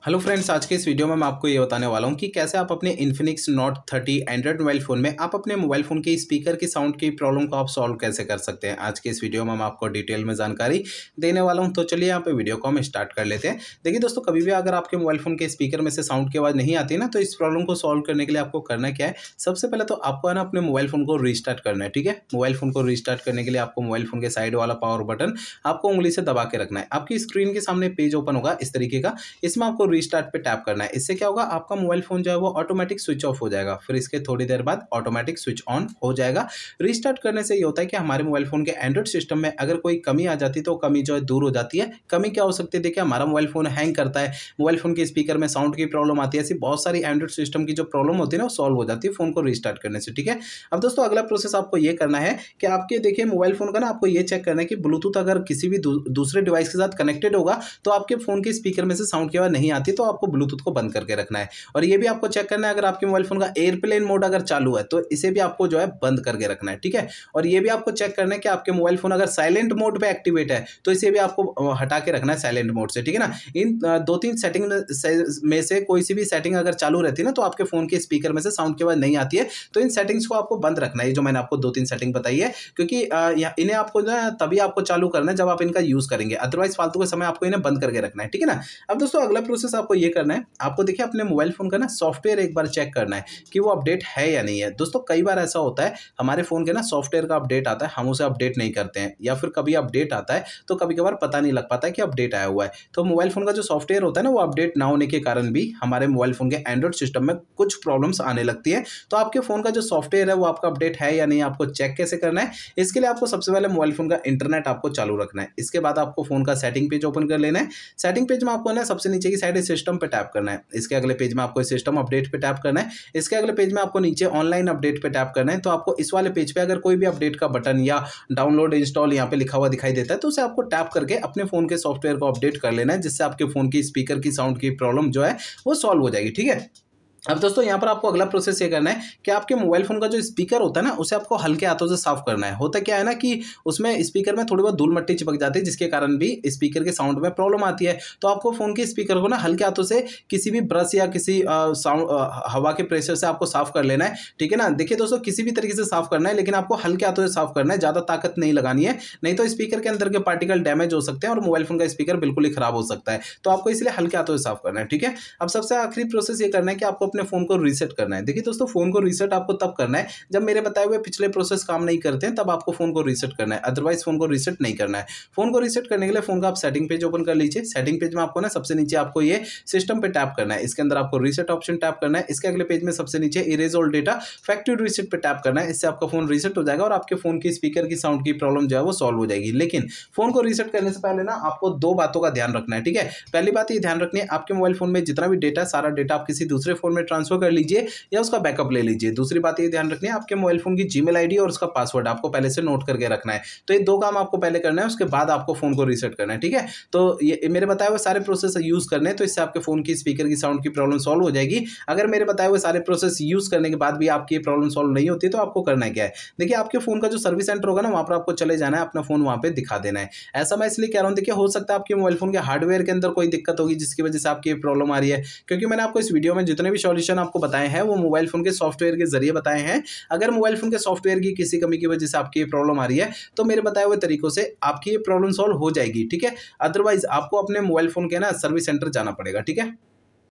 Hello friends, आज के इस वीडियो में मैं आपको ये बताने वाला हूँ कि कैसे आप अपने Infinix note 30 Android mobile phone में आप अपने मोबाइल फ़ोन के स्पीकर की साउंड की प्रॉब्लम को आप सॉल्व कैसे कर सकते हैं। आज के इस वीडियो में मैं आपको डिटेल में जानकारी देने वाला हूँ। तो चलिए यहाँ पे वीडियो को हम स्टार्ट कर लेते हैं। देखिए दोस्तों, कभी भी अगर आपके मोबाइल फ़ोन के स्पीकर में से साउंड की आवाज़ नहीं आती ना, तो इस प्रॉब्लम को सॉल्व करने के लिए आपको करना क्या है, सबसे पहले तो आपको है ना अपने मोबाइल फ़ोन को रीस्टार्ट करना है। ठीक है, मोबाइल फ़ोन को रीस्टार्ट करने के लिए आपको मोबाइल फ़ोन के साइड वाला पावर बटन आपको उंगली से दबा के रखना है। आपकी स्क्रीन के सामने पेज ओपन होगा इस तरीके का, इसमें आपको रीस्टार्ट पे टैप करना है। इससे क्या होगा, आपका मोबाइल फोन जो है वो ऑटोमेटिक स्विच ऑफ हो जाएगा, फिर इसके थोड़ी देर बाद ऑटोमेटिक स्विच ऑन हो जाएगा। रीस्टार्ट करने से ये होता है कि हमारे मोबाइल फोन के एंड्रॉइड सिस्टम में अगर कोई कमी आ जाती है तो कमी जो है दूर हो जाती है। कमी क्या हो सकती है, देखिए हमारा मोबाइल फोन हैंग करता है, मोबाइल फोन के स्पीकर में साउंड की प्रॉब्लम आती है, ऐसी बहुत सारी एंड्रॉइड सिस्टम की जो प्रॉब्लम होती है ना वो सॉल्व हो जाती है फोन को रीस्टार्ट करने से। ठीक है, अब दोस्तों अगला प्रोसेस आपको ये करना है कि आपके देखिए मोबाइल फोन का ना आपको ये चेक करना है कि ब्लूटूथ अगर किसी भी दूसरे डिवाइस के साथ कनेक्टेड होगा तो आपके फोन के स्पीकर में से साउंड की आवाज नहीं आती, तो आपको ब्लूटूथ को बंद करके रखना है। और ये भी आपको चेक करना है अगर आपके मोबाइल फोन का एयरप्लेन मोड अगर चालू है तो इसे भी आपको जो है बंद करके रखना है। ठीक है, और ये भी आपको चेक करना है कि आपके मोबाइल फोन अगर साइलेंट मोड पे एक्टिवेट है तो इसे भी आपको हटा के रखना है साइलेंट मोड से। ठीक है ना, इन दो तीन सेटिंग में से कोई सी भी सेटिंग अगर चालू रहती है ना तो आपके फोन के स्पीकर में से साउंड की आवाज नहीं आती है, तो इन सेटिंग्स को आपको बंद रखना है, जो मैंने आपको दो तीन सेटिंग बताई है, क्योंकि इन्हें आपको जो है तभी आपको चालू करना है जब आप इनका यूज करेंगे, अदरवाइज फालतू के समय आपको इन्हें बंद करके रखना है। ठीक है ना, अब दोस्तों अगला प्रोसेस आपको ये करना है, आपको देखिए अपने मोबाइल फोन का ना सॉफ्टवेयर एक बार चेक करना है कि वो अपडेट है या नहीं है। दोस्तों कई बार ऐसा होता है हमारे फोन के ना सॉफ्टवेयर का अपडेट आता है, हम उसे अपडेट नहीं करते हैं, या फिर कभी अपडेट आता है तो कभी कभार पता नहीं लग पाता है कि अपडेट आया हुआ है। तो मोबाइल फोन का जो सॉफ्टवेयर होता है ना वो अपडेट ना होने के कारण भी हमारे मोबाइल फोन के एंड्रॉइड सिस्टम में कुछ प्रॉब्लम्स आने लगती है। तो आपके फोन का जो सॉफ्टवेयर है वो आपका अपडेट है या नहीं, आपको चेक कैसे करना है, इसके लिए आपको सबसे पहले मोबाइल फोन का इंटरनेट आपको चालू रखना है। इसके बाद आपको फोन का सेटिंग पेज ओपन कर लेना है। सेटिंग पेज में आपको ना सबसे नीचे की साइड सिस्टम पे टैप करना है। इसके अगले पेज में आपको सिस्टम अपडेट पे टैप करना है। इसके अगले पेज में आपको नीचे ऑनलाइन अपडेट पे टैप करना है। तो आपको इस वाले पेज पे अगर कोई भी अपडेट का बटन या डाउनलोड इंस्टॉल यहाँ पे लिखा हुआ दिखाई देता है तो उसे आपको टैप करके अपने फोन के सॉफ्टवेयर को अपडेट कर लेना है, जिससे आपके फोन की स्पीकर की साउंड की प्रॉब्लम जो है वो सॉल्व हो जाएगी। ठीक है, अब दोस्तों यहाँ पर आपको अगला प्रोसेस ये करना है कि आपके मोबाइल फोन का जो स्पीकर होता है ना उसे आपको हल्के हाथों से साफ करना है। होता क्या है ना कि उसमें स्पीकर में थोड़ी बहुत धूल मिट्टी चिपक जाती है, जिसके कारण भी स्पीकर के साउंड में प्रॉब्लम आती है। तो आपको फोन के स्पीकर को ना हल्के हाथों से किसी भी ब्रश या किसी साउंड हवा के प्रेशर से आपको साफ कर लेना है। ठीक है ना, देखिए दोस्तों किसी भी तरीके से साफ करना है, लेकिन आपको हल्के हाथों से साफ करना है, ज्यादा ताकत नहीं लगानी है, नहीं तो स्पीकर के अंदर के पार्टिकल डैमेज हो सकते हैं और मोबाइल फोन का स्पीकर बिल्कुल ही खराब हो सकता है। तो आपको इसलिए हल्के हाथों से साफ करना है। ठीक है, अब सबसे आखिरी प्रोसेस ये करना है कि आपको अपने फोन को रीसेट करना है। देखिए दोस्तों, फोन को रीसेट आपको तब करना है जब मेरे बताए हुए पिछले प्रोसेस काम नहीं करते हैं, तब आपको फोन को रीसेट करना है, अदरवाइज फोन को रीसेट नहीं करना है। फोन को रीसेट करने के लिए फोन का आप सेटिंग पेज ओपन कर लीजिए। सेटिंग पेज में आपको ना सबसे नीचे आपको ये सिस्टम पे टैप करना है। इसके अंदर आपको रीसेट ऑप्शन टैप करना है। इसके अगले पेज में सबसे नीचे erase all data factory reset पे टैप करना है। इससे आपका फोन रीसेट हो जाएगा और आपके फोन की स्पीकर की साउंड की प्रॉब्लम जो है वो सॉल्व हो जाएगी। लेकिन फोन को रीसेट करने से पहले ना आपको दो बातों का ध्यान रखना है। ठीक है, पहली बात ये ध्यान रखनी है, आपके मोबाइल फोन में जितना भी डेटा, सारा डेटा आप किसी दूसरे फोन में ट्रांसफर कर लीजिए या उसका बैकअप ले लीजिए। दूसरी बात ये ध्यान रखनी है, आपके मोबाइल फोन की जीमेल आईडी और उसका पासवर्ड आपको पहले से नोट करके रखना है। तो ये दो काम आपको पहले करना है, उसके बाद आपको फोन को रीसेट करना है। ठीक है, तो ये मेरे बताए हुए सारे प्रोसेस यूज करने हैं, तो इससे आपके फोन की स्पीकर की साउंड की प्रॉब्लम सॉल्व हो जाएगी। अगर मेरे बताए हुए सारे प्रोसेस यूज करने के बाद भी आपकी प्रॉब्लम सॉल्व नहीं होती तो आपको करना क्या है, देखिए आपके फोन का जो सर्विस सेंटर होगा ना वहां पर आपको चले जाना है, अपना फोन वहां पे दिखा देना है। ऐसा मैं इसलिए कह रहा हूं, देखिए हो सकता है आपके मोबाइल फोन के हार्डवेयर के अंदर कोई दिक्कत होगी जिसकी वजह से आपकी प्रॉब्लम आ रही है, क्योंकि मैंने आपको इस वीडियो में जितने भी सॉल्यूशन आपको बताए हैं वो मोबाइल फोन के सॉफ्टवेयर के जरिए बताए हैं। अगर मोबाइल फोन के सॉफ्टवेयर की किसी कमी की वजह से आपकी ये प्रॉब्लम आ रही है तो मेरे बताए हुए तरीकों से आपकी ये प्रॉब्लम सॉल्व हो जाएगी। ठीक है, अदरवाइज आपको अपने मोबाइल फोन के ना सर्विस सेंटर जाना पड़ेगा। ठीक है।